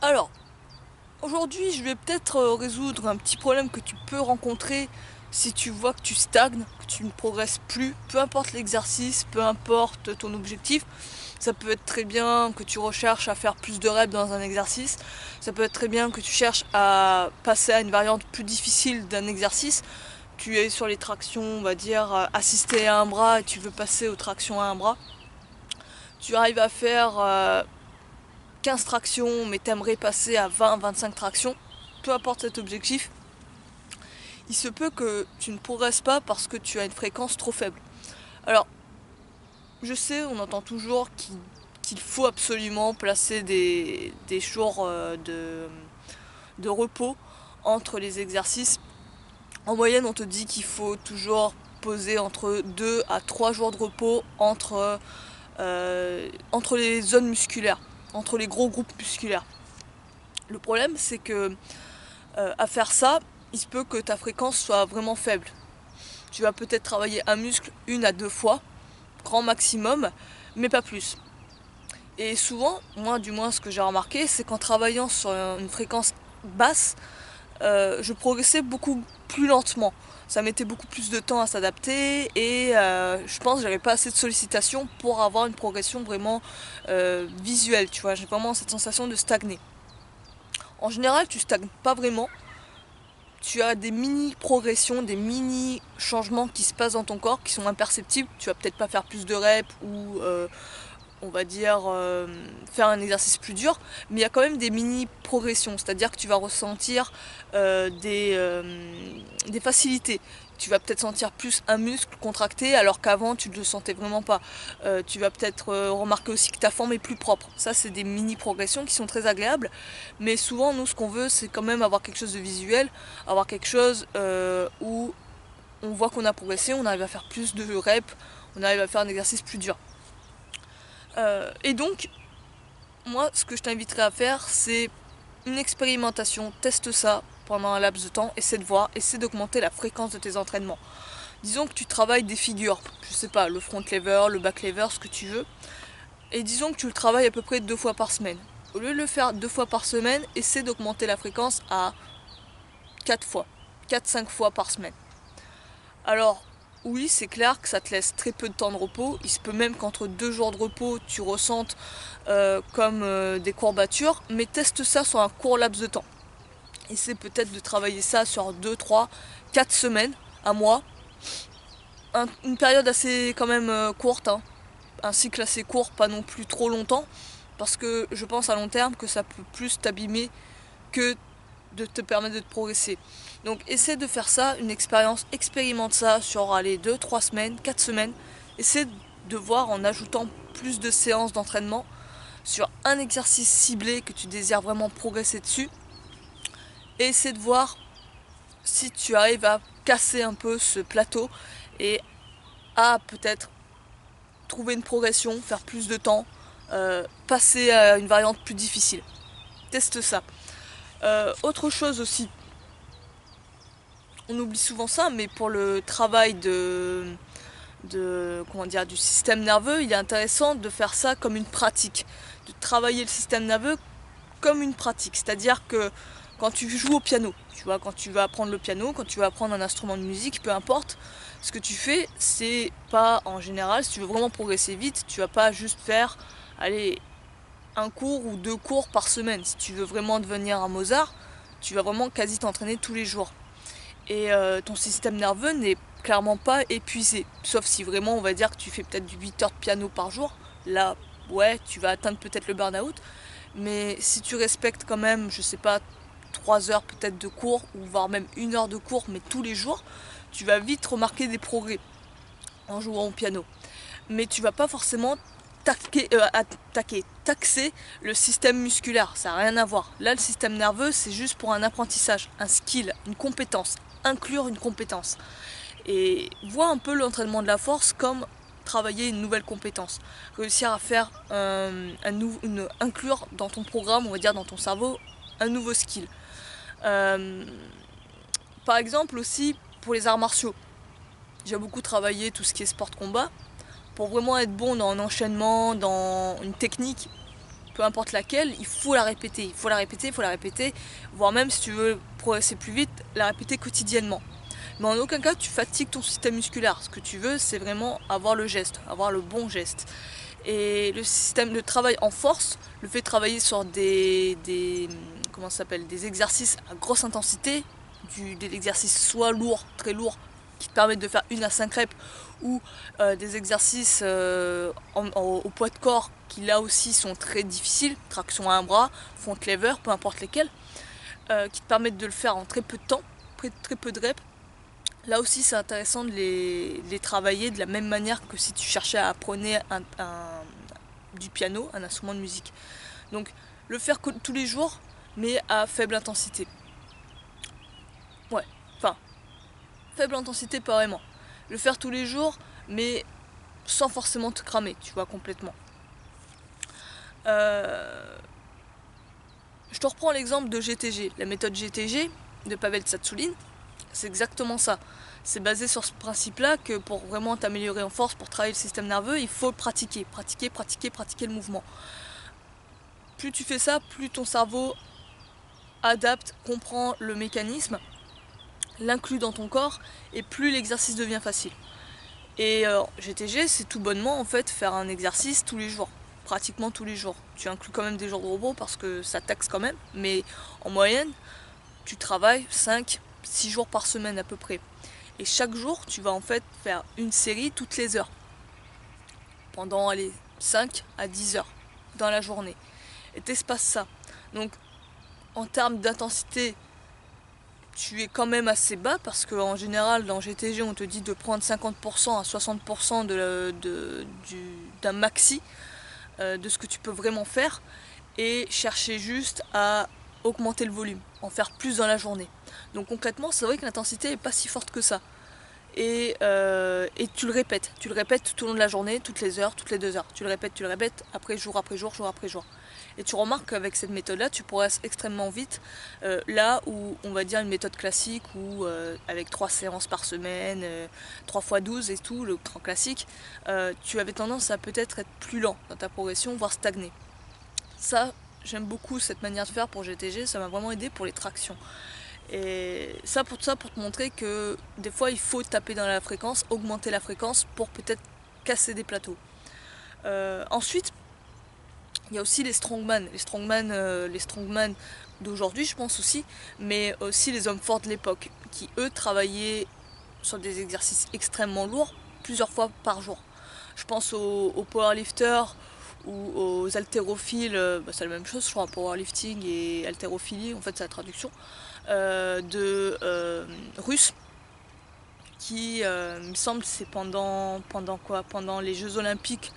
Alors, aujourd'hui, je vais peut-être résoudre un petit problème que tu peux rencontrer si tu vois que tu stagnes, que tu ne progresses plus, peu importe l'exercice, peu importe ton objectif. Ça peut être très bien que tu recherches à faire plus de reps dans un exercice. Ça peut être très bien que tu cherches à passer à une variante plus difficile d'un exercice. Tu es sur les tractions, on va dire, assistées à un bras et tu veux passer aux tractions à un bras. Tu arrives à faire 15 tractions, mais t'aimerais passer à 20-25 tractions. Peu importe cet objectif, il se peut que tu ne progresses pas parce que tu as une fréquence trop faible. Alors, je sais, on entend toujours qu'il faut absolument placer des jours de repos entre les exercices. En moyenne, on te dit qu'il faut toujours poser entre 2 à 3 jours de repos entre les zones musculaires, entre les gros groupes musculaires. Le problème, c'est que à faire ça, il se peut que ta fréquence soit vraiment faible. Tu vas peut-être travailler un muscle 1 à 2 fois, grand maximum, mais pas plus. Et souvent, moi du moins ce que j'ai remarqué, c'est qu'en travaillant sur une fréquence basse, je progressais beaucoup plus lentement. Ça mettait beaucoup plus de temps à s'adapter et je pense que j'avais pas assez de sollicitations pour avoir une progression vraiment visuelle, tu vois. J'ai vraiment cette sensation de stagner. En général, tu stagnes pas vraiment. Tu as des mini progressions, des mini changements qui se passent dans ton corps qui sont imperceptibles. Tu vas peut-être pas faire plus de reps ou on va dire faire un exercice plus dur, mais il y a quand même des mini progressions, c'est-à-dire que tu vas ressentir des facilités. Tu vas peut-être sentir plus un muscle contracté alors qu'avant tu ne le sentais vraiment pas. Tu vas peut-être remarquer aussi que ta forme est plus propre. Ça, c'est des mini progressions qui sont très agréables, mais souvent nous ce qu'on veut c'est quand même avoir quelque chose de visuel, avoir quelque chose où on voit qu'on a progressé, on arrive à faire plus de reps, on arrive à faire un exercice plus dur. Et donc, moi, ce que je t'inviterais à faire, c'est une expérimentation. Teste ça pendant un laps de temps, essaie de voir, essaie d'augmenter la fréquence de tes entraînements. Disons que tu travailles des figures, je sais pas, le front lever, le back lever, ce que tu veux, et disons que tu le travailles à peu près 2 fois par semaine. Au lieu de le faire 2 fois par semaine, essaie d'augmenter la fréquence à 4 fois, 4-5 fois par semaine. Alors, oui, c'est clair que ça te laisse très peu de temps de repos. Il se peut même qu'entre 2 jours de repos, tu ressentes comme des courbatures, mais teste ça sur un court laps de temps. Essaie peut-être de travailler ça sur 2, 3, 4 semaines, un mois. Une période assez quand même courte, hein. Un cycle assez court, pas non plus trop longtemps, parce que je pense à long terme que ça peut plus t'abîmer que de te permettre de te progresser. Donc essaie de faire ça, une expérience, expérimente ça sur allez, 2, 3 semaines, 4 semaines. Essaie de voir en ajoutant plus de séances d'entraînement sur un exercice ciblé que tu désires vraiment progresser dessus. Et essaie de voir si tu arrives à casser un peu ce plateau et à peut-être trouver une progression, faire plus de temps, passer à une variante plus difficile. Teste ça. Autre chose aussi, on oublie souvent ça, mais pour le travail comment dire, du système nerveux, il est intéressant de faire ça comme une pratique, de travailler le système nerveux comme une pratique. C'est-à-dire que quand tu joues au piano, tu vois, quand tu vas apprendre le piano, quand tu vas apprendre un instrument de musique, peu importe, ce que tu fais, c'est pas en général, si tu veux vraiment progresser vite, tu vas pas juste faire, allez, un cours ou 2 cours par semaine. Si tu veux vraiment devenir un Mozart, tu vas vraiment quasi t'entraîner tous les jours. Et ton système nerveux n'est clairement pas épuisé. Sauf si vraiment on va dire que tu fais peut-être du 8 heures de piano par jour. Là, ouais, tu vas atteindre peut-être le burn-out. Mais si tu respectes quand même, je sais pas, 3 heures peut-être de cours, ou voire même 1 heure de cours, mais tous les jours, tu vas vite remarquer des progrès en jouant au piano. Mais tu vas pas forcément taxer le système musculaire, ça n'a rien à voir. Là, le système nerveux, c'est juste pour un apprentissage, un skill, une compétence, inclure une compétence. Et vois un peu l'entraînement de la force comme travailler une nouvelle compétence, réussir à faire inclure dans ton programme, on va dire dans ton cerveau, un nouveau skill. Euh, Par exemple aussi pour les arts martiaux, j'ai beaucoup travaillé tout ce qui est sport de combat pour vraiment être bon dans un enchaînement, dans une technique, peu importe laquelle, il faut la répéter, il faut la répéter, il faut la répéter, voire même si tu veux progresser plus vite, la répéter quotidiennement. Mais en aucun cas tu fatigues ton système musculaire. Ce que tu veux, c'est vraiment avoir le geste, avoir le bon geste. Et le système de travail en force, le fait de travailler sur comment ça s'appelle, des exercices à grosse intensité, des exercices soit lourds, très lourds, qui te permettent de faire 1 à 5 reps, ou des exercices au poids de corps qui là aussi sont très difficiles, traction à un bras, front lever, peu importe lesquels, qui te permettent de le faire en très peu de temps, très peu de reps. Là aussi c'est intéressant de les travailler de la même manière que si tu cherchais à apprendre du piano, un instrument de musique. Donc le faire tous les jours mais à faible intensité. Ouais, enfin, faible intensité pas vraiment. Le faire tous les jours mais sans forcément te cramer, tu vois, complètement. Je te reprends l'exemple de GTG, la méthode GTG de Pavel Tsatsouline. C'est exactement ça. C'est basé sur ce principe-là que pour vraiment t'améliorer en force, pour travailler le système nerveux, il faut pratiquer le mouvement. Plus tu fais ça, plus ton cerveau adapte, comprend le mécanisme, l'inclut dans ton corps, et plus l'exercice devient facile. Et GTG, c'est tout bonnement en fait faire un exercice tous les jours, pratiquement tous les jours. Tu inclus quand même des jours de repos parce que ça taxe quand même, mais en moyenne, tu travailles 5-6 jours par semaine à peu près. Et chaque jour, tu vas en fait faire une série toutes les heures. Pendant 5 à 10 heures dans la journée. Et t'espaces ça. Donc, en termes d'intensité, tu es quand même assez bas parce qu'en général, dans GTG, on te dit de prendre 50% à 60% d'un maxi de ce que tu peux vraiment faire et chercher juste à augmenter le volume, en faire plus dans la journée. Donc concrètement, c'est vrai que l'intensité n'est pas si forte que ça. Et tu le répètes tout au long de la journée, toutes les heures, toutes les 2 heures. Tu le répètes, après jour après jour, jour après jour. Et tu remarques qu'avec cette méthode-là, tu progresses extrêmement vite. Là où on va dire une méthode classique, où avec 3 séances par semaine, 3 x 12 et tout, le grand classique, tu avais tendance à peut-être être plus lent dans ta progression, voire stagner. Ça, j'aime beaucoup cette manière de faire pour GTG, ça m'a vraiment aidé pour les tractions. Et ça pour te montrer que des fois il faut taper dans la fréquence, augmenter la fréquence pour peut-être casser des plateaux. Ensuite, il y a aussi les strongman d'aujourd'hui je pense aussi, mais aussi les hommes forts de l'époque, qui eux travaillaient sur des exercices extrêmement lourds plusieurs fois par jour. Je pense aux powerlifters ou aux haltérophiles, c'est la même chose je crois, powerlifting et haltérophilie, en fait c'est la traduction, russes, qui il me semble c'est pendant les Jeux Olympiques,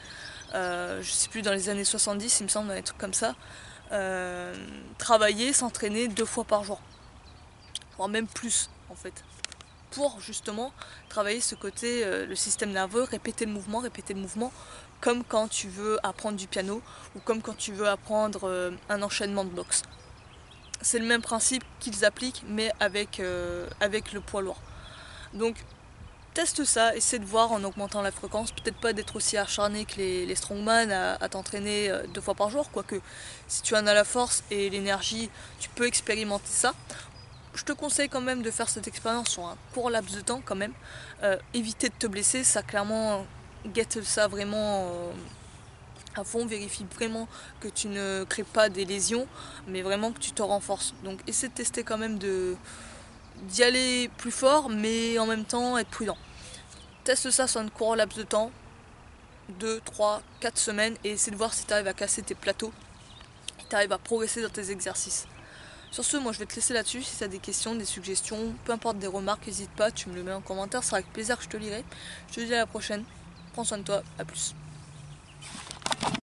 je sais plus, dans les années 70 il me semble, un truc comme ça, travailler, s'entraîner 2 fois par jour, voire même plus en fait, pour justement travailler ce côté, le système nerveux, répéter le mouvement, comme quand tu veux apprendre du piano ou comme quand tu veux apprendre un enchaînement de boxe. C'est le même principe qu'ils appliquent, mais avec le poids lourd. Donc teste ça, essaie de voir en augmentant la fréquence, peut-être pas d'être aussi acharné que les strongman à t'entraîner 2 fois par jour, quoique si tu en as la force et l'énergie, tu peux expérimenter ça. Je te conseille quand même de faire cette expérience sur un court laps de temps quand même. Éviter de te blesser, ça clairement guette ça vraiment à fond, vérifie vraiment que tu ne crées pas des lésions, mais vraiment que tu te renforces. Donc essaie de tester quand même d'y aller plus fort, mais en même temps être prudent. Teste ça sur un court laps de temps, 2, 3, 4 semaines, et essaie de voir si tu arrives à casser tes plateaux, si tu arrives à progresser dans tes exercices. Sur ce, moi je vais te laisser là-dessus. Si tu as des questions, des suggestions, peu importe, des remarques, n'hésite pas, tu me le mets en commentaire, ce sera avec plaisir que je te lirai. Je te dis à la prochaine, prends soin de toi, à plus.